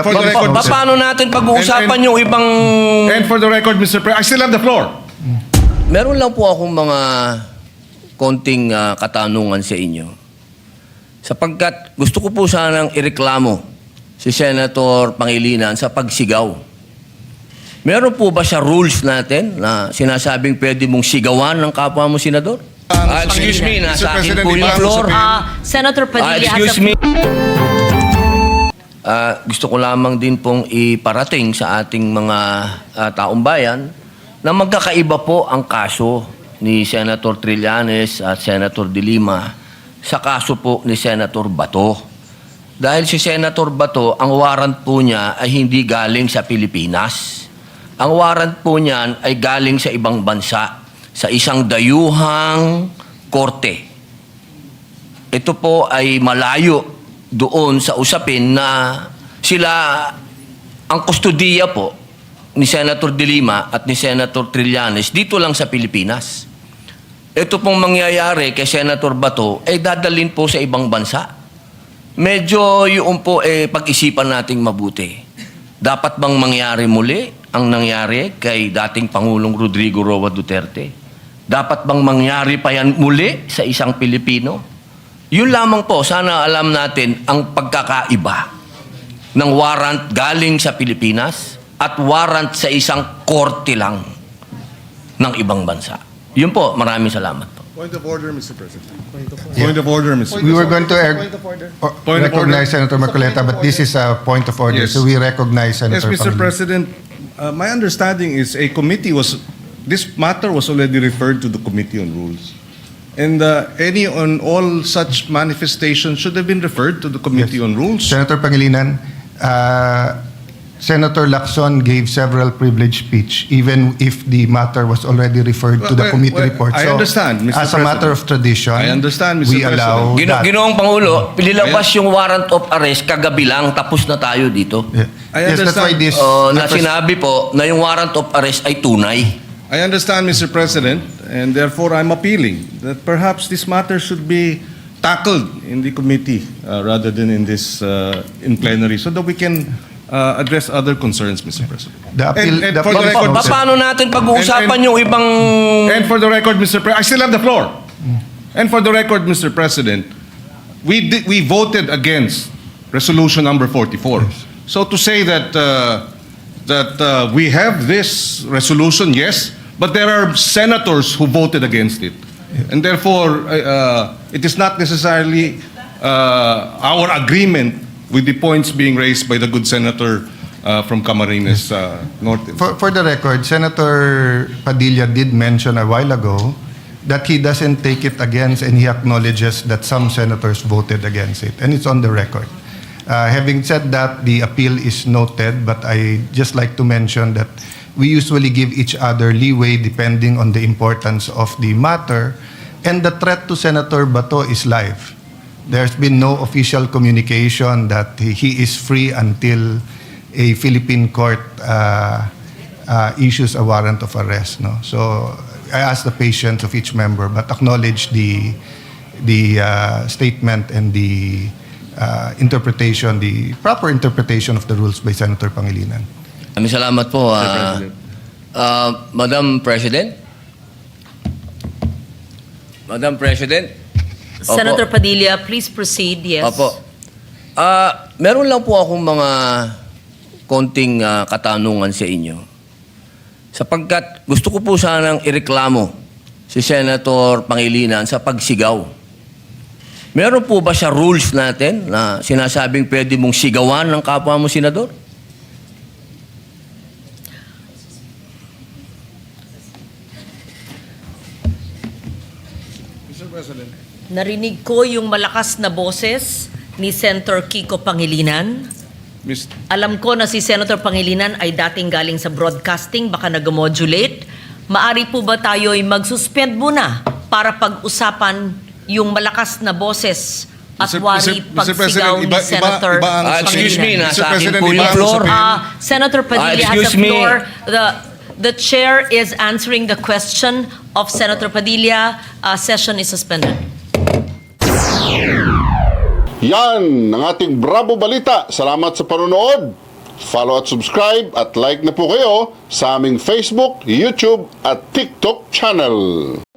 For the record, sir. Paano natin pag-uusapan yung ibang... And for the record, Mr. President, I still have the floor. Meron lang po akong mga konting katanungan sa inyo. Sapagkat gusto ko po sanang ireklamo si Senator Pangilinan sa pagsigaw. Meron po ba siya rules natin na sinasabing pwede mong sigawan ng kapwa mo senador? Excuse me, nasa akin President, po yung iba ang floor. Senator Padilla Excuse has me. Gusto ko lamang din pong iparating sa ating mga taong bayan na magkakaiba po ang kaso ni Senator Trillanes at Senator De Lima sa kaso po ni Senator Bato. Dahil si Senator Bato, ang warrant po niya ay hindi galing sa Pilipinas. Ang warrant po niyan ay galing sa ibang bansa, sa isang dayuhang korte. Ito po ay malayo doon sa usapin na sila ang kustodiya po ni Senator De Lima at ni Senator Trillanes dito lang sa Pilipinas. Ito pong mangyayari kay Senator Bato ay dadalhin po sa ibang bansa. Medyo yung po pag-isipan nating mabuti. Dapat bang mangyari muli ang nangyari kay dating Pangulong Rodrigo Roa Duterte? Dapat bang mangyari pa yan muli sa isang Pilipino? Yun lamang po, sana alam natin ang pagkakaiba ng warrant galing sa Pilipinas at warrant sa isang korte lang ng ibang bansa. Yun po, maraming salamat po. Point of order, Mr. President. Point of order, Mr. We were going to Point of recognize Senator Marcoleta, but this is a point of order, Yes. so we recognize Yes, Senator Mr. Pangilinan. President, my understanding is this matter was already referred to the Committee on Rules. And any on all such manifestations should have been referred to the Committee on Rules. Senator Pangilinan, Senator Lacson gave several privileged speech, even if the matter was already referred to the Well, committee well, report. I understand, Mr. As a matter of tradition, I understand, Mr. we allow that. Ginoong Pangulo, pinilabas yung warrant of arrest kagabi lang, tapos na tayo dito. Yeah. I Yes, that's why understand. this. Na sinabi po na yung warrant of arrest ay tunay. I understand, Mr. President, and therefore I'm appealing that perhaps this matter should be tackled in the committee rather than in this in plenary, so that we can address other concerns, Mr. President. The appeal- And the for the appeal- record, sir. Paano natin pag-uusapan yung ibang... And for the record, Mr. President, I still have the floor. And for the record, Mr. President, we voted against resolution number 44. So to say that we have this resolution, yes, but there are senators who voted against it, and therefore it is not necessarily our agreement with the points being raised by the good senator from Camarines Norte. For the record, Senator Padilla did mention a while ago that he doesn't take it against, and he acknowledges that some senators voted against it, and it's on the record. Having said that, the appeal is noted, but I just like to mention that we usually give each other leeway depending on the importance of the matter, and the threat to Senator Bato is live. There's been no official communication that he is free until a Philippine court issues a warrant of arrest. No? So I ask the patience of each member, but acknowledge the statement and the interpretation, the proper interpretation of the rules by Senator Pangilinan. Maraming salamat po, President. Madam President. Madam President. Opo. Senator Padilla, please proceed. Yes. Opo. Meron lang po akong mga konting katanungan sa inyo. Sapagkat gusto ko po sanang ireklamo si Senator Pangilinan sa pagsigaw. Meron po ba siya rules natin na sinasabing pwede mong sigawan ng kapwa mo senador? Narinig ko yung malakas na boses ni Senator Kiko Pangilinan. Mr. Alam ko na si Senator Pangilinan ay dating galing sa broadcasting, baka nag-modulate. Maari po ba tayo ay mag-suspend muna para pag-usapan yung malakas na boses at wari Mr. pagsigaw ni President, Senator iba ang Pangilinan? Excuse me, Mr. nasa akin President, po iba yung ang floor. usapin. Senator Padilla has excuse the me. floor. The chair is answering the question of Senator Padilla. Session is suspended. Yan ang ating Bravo Balita. Salamat sa panonood. Follow at subscribe at like na po kayo sa aming Facebook, YouTube at TikTok channel.